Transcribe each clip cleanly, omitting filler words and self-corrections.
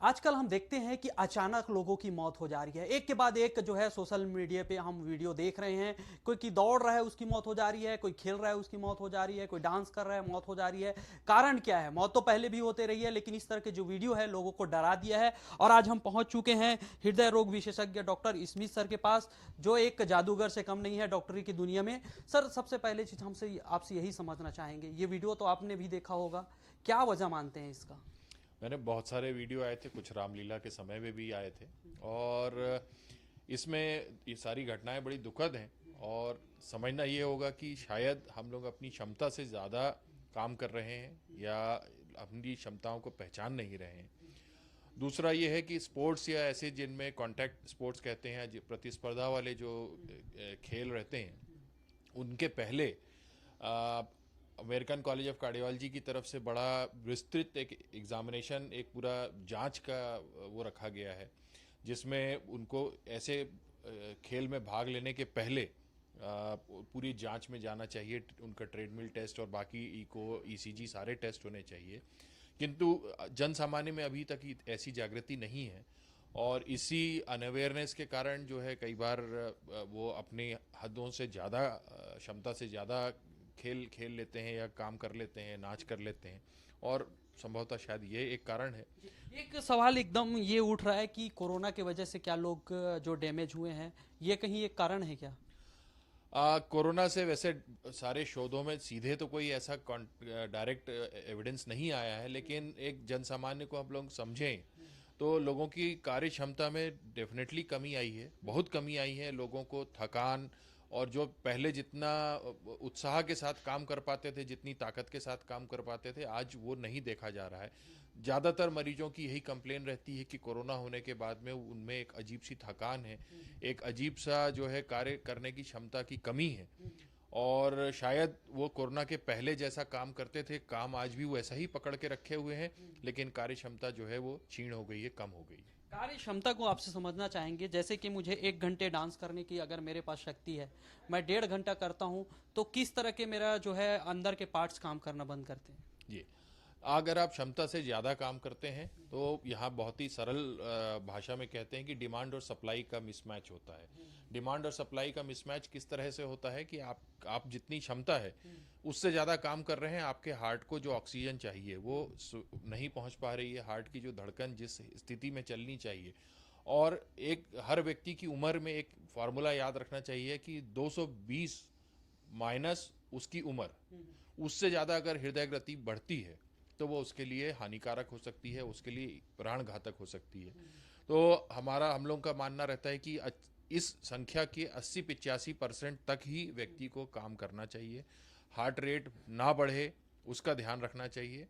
आजकल हम देखते हैं कि अचानक लोगों की मौत हो जा रही है, एक के बाद एक जो है सोशल मीडिया पे हम वीडियो देख रहे हैं। कोई की दौड़ रहा है उसकी मौत हो जा रही है, कोई खेल रहा है उसकी मौत हो जा रही है, कोई डांस कर रहा है मौत हो जा रही है। कारण क्या है? मौत तो पहले भी होते रही है, लेकिन इस तरह के जो वीडियो है लोगों को डरा दिया है। और आज हम पहुंच चुके हैं हृदय रोग विशेषज्ञ डॉक्टर स्मिथ सर के पास, जो एक जादूगर से कम नहीं है डॉक्टरी की दुनिया में। सर, सबसे पहले चीज हमसे आपसे यही समझना चाहेंगे, ये वीडियो तो आपने भी देखा होगा, क्या वजह मानते हैं इसका? मैंने बहुत सारे वीडियो आए थे, कुछ रामलीला के समय में भी आए थे। और इसमें ये सारी घटनाएं बड़ी दुखद हैं। और समझना ये होगा कि शायद हम लोग अपनी क्षमता से ज़्यादा काम कर रहे हैं या अपनी क्षमताओं को पहचान नहीं रहे हैं। दूसरा ये है कि स्पोर्ट्स या ऐसे जिनमें कॉन्टैक्ट स्पोर्ट्स कहते हैं, प्रतिस्पर्धा वाले जो खेल रहते हैं, उनके पहले अमेरिकन कॉलेज ऑफ कार्डियोलॉजी की तरफ से बड़ा विस्तृत एक एग्जामिनेशन, एक पूरा जांच का वो रखा गया है, जिसमें उनको ऐसे खेल में भाग लेने के पहले पूरी जांच में जाना चाहिए। उनका ट्रेडमिल टेस्ट और बाकी इको ईसीजी सारे टेस्ट होने चाहिए। किंतु जन सामान्य में अभी तक ऐसी जागृति नहीं है। और इसी अनअवेयरनेस के कारण जो है कई बार वो अपनी हदों से ज़्यादा क्षमता से ज़्यादा खेल खेल लेते हैं या काम कर लेते हैं, नाच कर लेते हैं। और संभवतः शायद ये एक कारण है। एक सवाल एकदम ये उठ रहा है कि कोरोना की वजह से क्या लोग जो डैमेज हुए हैं, ये कहीं एक कारण है क्या? कोरोना से वैसे सारे शोधों में सीधे तो कोई ऐसा डायरेक्ट एविडेंस नहीं आया है, लेकिन एक जन सामान्य को हम लोग समझें तो लोगों की कार्य क्षमता में डेफिनेटली कमी आई है, बहुत कमी आई है। लोगों को थकान, और जो पहले जितना उत्साह के साथ काम कर पाते थे, जितनी ताकत के साथ काम कर पाते थे, आज वो नहीं देखा जा रहा है। ज़्यादातर मरीजों की यही कंप्लेन रहती है कि कोरोना होने के बाद में उनमें एक अजीब सी थकान है, एक अजीब सा जो है कार्य करने की क्षमता की कमी है। और शायद वो कोरोना के पहले जैसा काम करते थे, काम आज भी वैसा ही पकड़ के रखे हुए हैं, लेकिन कार्य क्षमता जो है वो क्षीण हो गई है, कम हो गई है। कार्य क्षमता को आपसे समझना चाहेंगे, जैसे कि मुझे 1 घंटे डांस करने की अगर मेरे पास शक्ति है, मैं 1.5 घंटा करता हूँ, तो किस तरह के मेरा जो है अंदर के पार्ट्स काम करना बंद करते हैं? जी, अगर आप क्षमता से ज़्यादा काम करते हैं तो यहाँ बहुत ही सरल भाषा में कहते हैं कि डिमांड और सप्लाई का मिसमैच होता है। डिमांड और सप्लाई का मिसमैच किस तरह से होता है कि आप जितनी क्षमता है उससे ज़्यादा काम कर रहे हैं, आपके हार्ट को जो ऑक्सीजन चाहिए वो नहीं पहुँच पा रही है, हार्ट की जो धड़कन जिस स्थिति में चलनी चाहिए। और एक हर व्यक्ति की उम्र में एक फार्मूला याद रखना चाहिए कि 220 माइनस उसकी उम्र, उससे ज़्यादा अगर हृदय गति बढ़ती है तो वो उसके लिए हानिकारक हो सकती है, उसके लिए प्राण घातक हो सकती है। तो हम लोगों का मानना रहता है कि इस संख्या के 80-85% तक ही व्यक्ति को काम करना चाहिए। हार्ट रेट ना बढ़े उसका ध्यान रखना चाहिए।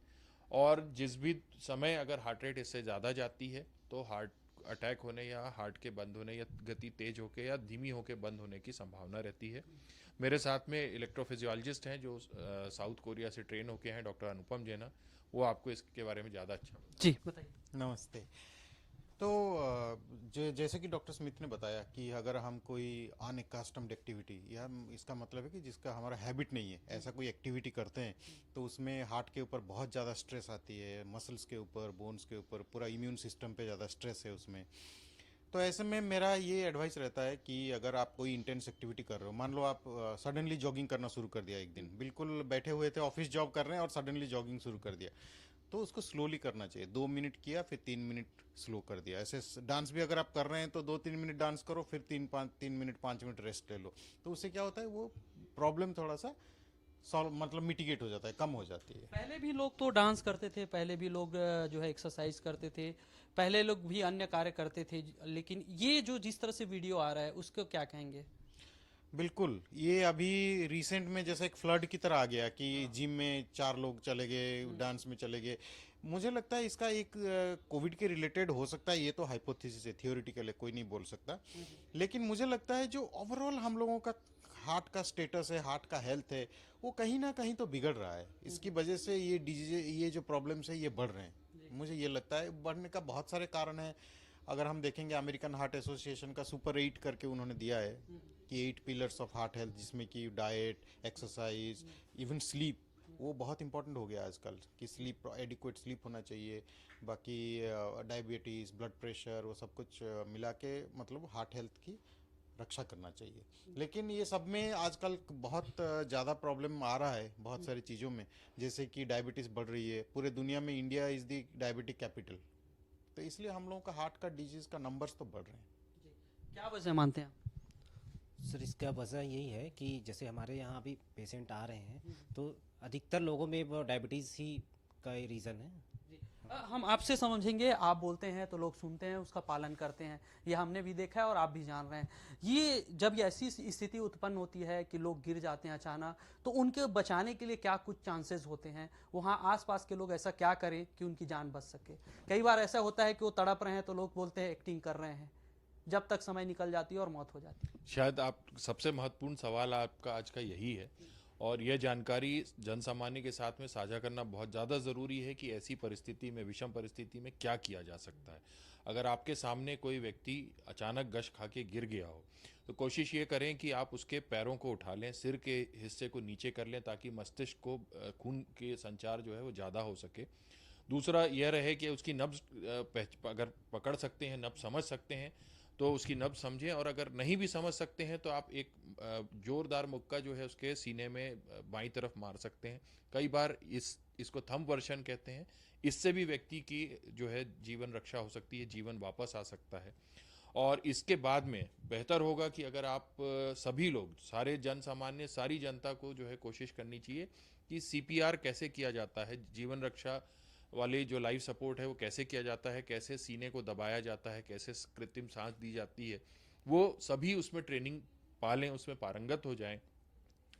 और जिस भी समय अगर हार्ट रेट इससे ज़्यादा जाती है तो हार्ट अटैक होने या हार्ट के बंद होने या गति तेज होके या धीमी होके बंद होने की संभावना रहती है। मेरे साथ में इलेक्ट्रोफिजियोलॉजिस्ट हैं जो साउथ कोरिया से ट्रेन होके हैं, डॉक्टर अनुपम जैना। वो आपको इसके बारे में ज़्यादा अच्छा जी बताइए। नमस्ते। तो जैसे कि डॉक्टर स्मिथ ने बताया कि अगर हम कोई अनएकस्टम्ड एक्टिविटी, या इसका मतलब है कि जिसका हमारा हैबिट नहीं है, ऐसा कोई एक्टिविटी करते हैं, तो उसमें हार्ट के ऊपर बहुत ज़्यादा स्ट्रेस आती है, मसल्स के ऊपर, बोन्स के ऊपर, पूरा इम्यून सिस्टम पे ज़्यादा स्ट्रेस है उसमें। तो ऐसे में मेरा ये एडवाइस रहता है कि अगर आप कोई इंटेंस एक्टिविटी कर रहे हो, मान लो आप सडनली जॉगिंग करना शुरू कर दिया, एक दिन बिल्कुल बैठे हुए थे, ऑफिस जॉब कर रहे हैं और सडनली जॉगिंग शुरू कर दिया, तो उसको स्लोली करना चाहिए। 2 मिनट किया, फिर 3 मिनट स्लो कर दिया। ऐसे डांस भी अगर आप कर रहे हैं तो 2-3 मिनट डांस करो, फिर 3 मिनट 5 मिनट रेस्ट ले लो। तो उससे क्या होता है, वो प्रॉब्लम थोड़ा सा सॉल्व, मतलब मिटिगेट हो जाता है, कम हो जाती है। पहले भी लोग तो डांस करते थे, पहले भी लोग जो है एक्सरसाइज करते थे, पहले लोग भी अन्य कार्य करते थे, लेकिन ये जो जिस तरह से वीडियो आ रहा है उसको क्या कहेंगे? बिल्कुल, ये अभी रिसेंट में जैसे एक फ्लड की तरह आ गया कि जिम में 4 लोग चले गए, डांस में चले गए। मुझे लगता है इसका एक कोविड के रिलेटेड हो सकता है, ये तो हाइपोथेसिस है, थियोरिटिकल है, कोई नहीं बोल सकता। लेकिन मुझे लगता है जो ओवरऑल हम लोगों का हार्ट का स्टेटस है, हार्ट का हेल्थ है, वो कहीं ना कहीं तो बिगड़ रहा है। इसकी वजह से ये डिजीज, ये जो प्रॉब्लम्स है, ये बढ़ रहे हैं। मुझे ये लगता है बढ़ने का बहुत सारे कारण हैं। अगर हम देखेंगे, अमेरिकन हार्ट एसोसिएशन का सुपर 8 करके उन्होंने दिया है कि 8 पिलर्स ऑफ हार्ट हेल्थ, जिसमें कि डाइट, एक्सरसाइज, इवन स्लीप, वो बहुत इंपॉर्टेंट हो गया आजकल कि स्लीप, एडिक्वेट स्लीप होना चाहिए। बाकी डायबिटीज़, ब्लड प्रेशर, वो सब कुछ मिला के मतलब हार्ट हेल्थ की रक्षा करना चाहिए। लेकिन ये सब में आजकल बहुत ज़्यादा प्रॉब्लम आ रहा है बहुत सारी चीज़ों में, जैसे कि डायबिटीज़ बढ़ रही है पूरे दुनिया में। India is the diabetic capital, तो इसलिए हम लोगों का हार्ट का डिजीज़ का नंबर्स तो बढ़ रहे हैं। क्या वजह मानते हैं आप? सर इसका वजह यही है कि जैसे हमारे यहाँ अभी पेशेंट आ रहे हैं तो अधिकतर लोगों में वो डायबिटीज़ ही का रीज़न है। हम आपसे समझेंगे, आप बोलते हैं तो लोग सुनते हैं, उसका पालन करते हैं, ये हमने भी देखा है और आप भी जान रहे हैं। ये जब ये ऐसी स्थिति उत्पन्न होती है कि लोग गिर जाते हैं अचानक, तो उनके बचाने के लिए क्या कुछ चांसेस होते हैं? वहाँ आसपास के लोग ऐसा क्या करें कि उनकी जान बच सके? कई बार ऐसा होता है कि वो तड़प रहे हैं तो लोग बोलते हैं एक्टिंग कर रहे हैं, जब तक समय निकल जाती है और मौत हो जाती है। शायद आप सबसे महत्वपूर्ण सवाल आपका आज का यही है, और यह जानकारी जन सामान्य के साथ में साझा करना बहुत ज़्यादा ज़रूरी है कि ऐसी परिस्थिति में, विषम परिस्थिति में क्या किया जा सकता है। अगर आपके सामने कोई व्यक्ति अचानक गश खा के गिर गया हो तो कोशिश ये करें कि आप उसके पैरों को उठा लें, सिर के हिस्से को नीचे कर लें ताकि मस्तिष्क को खून के संचार जो है वो ज़्यादा हो सके। दूसरा यह रहे कि उसकी नब्ज अगर पकड़ सकते हैं, नब्ज समझ सकते हैं तो उसकी नब्ज समझें, और अगर नहीं भी समझ सकते हैं तो आप एक जोरदार मुक्का जो है उसके सीने में बाईं तरफ मार सकते हैं। कई बार इसको थंब वर्शन कहते हैं, इससे भी व्यक्ति की जो है जीवन रक्षा हो सकती है, जीवन वापस आ सकता है। और इसके बाद में बेहतर होगा कि अगर आप सभी लोग, सारे जन सामान्य, सारी जनता को जो है कोशिश करनी चाहिए कि CPR कैसे किया जाता है, जीवन रक्षा वाली जो लाइफ सपोर्ट है वो कैसे किया जाता है, कैसे सीने को दबाया जाता है, कैसे कृत्रिम सांस दी जाती है, वो सभी उसमें ट्रेनिंग पा लें, उसमें पारंगत हो जाएं।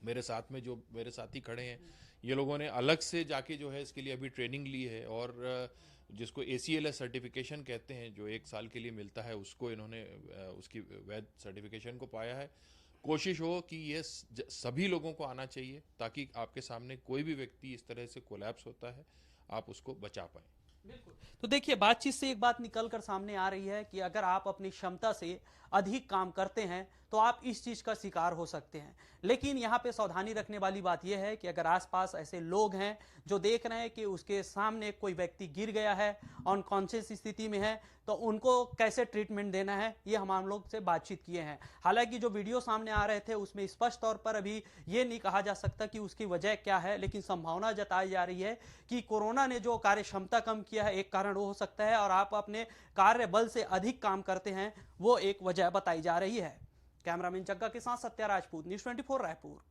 मेरे साथ में जो मेरे साथी खड़े हैं, ये लोगों ने अलग से जाके जो है इसके लिए अभी ट्रेनिंग ली है, और जिसको ACLS सर्टिफिकेशन कहते हैं जो 1 साल के लिए मिलता है, उसको इन्होंने उसकी वैध सर्टिफिकेशन को पाया है। कोशिश हो कि ये सभी लोगों को आना चाहिए ताकि आपके सामने कोई भी व्यक्ति इस तरह से कोलैप्स होता है, आप उसको बचा पाएं। बिल्कुल। तो देखिए, बातचीत से एक बात निकल कर सामने आ रही है कि अगर आप अपनी क्षमता से अधिक काम करते हैं तो आप इस चीज का शिकार हो सकते हैं। लेकिन यहाँ पे सावधानी रखने वाली बात यह है कि अगर आसपास ऐसे लोग हैं जो देख रहे हैं कि उसके सामने कोई व्यक्ति गिर गया है, अनकॉन्शियस स्थिति में है, तो उनको कैसे ट्रीटमेंट देना है, ये हम लोग से बातचीत किए हैं। हालांकि जो वीडियो सामने आ रहे थे उसमें स्पष्ट तौर पर अभी ये नहीं कहा जा सकता कि उसकी वजह क्या है, लेकिन संभावना जताई जा रही है कि कोरोना ने जो कार्य क्षमता कम किया है, एक कारण वो हो सकता है, और आप अपने कार्य बल से अधिक काम करते हैं, वो एक वजह बताई जा रही है। कैमरामैन जग्गा के साथ सत्या राजपूत, न्यूज़ 24 रायपुर।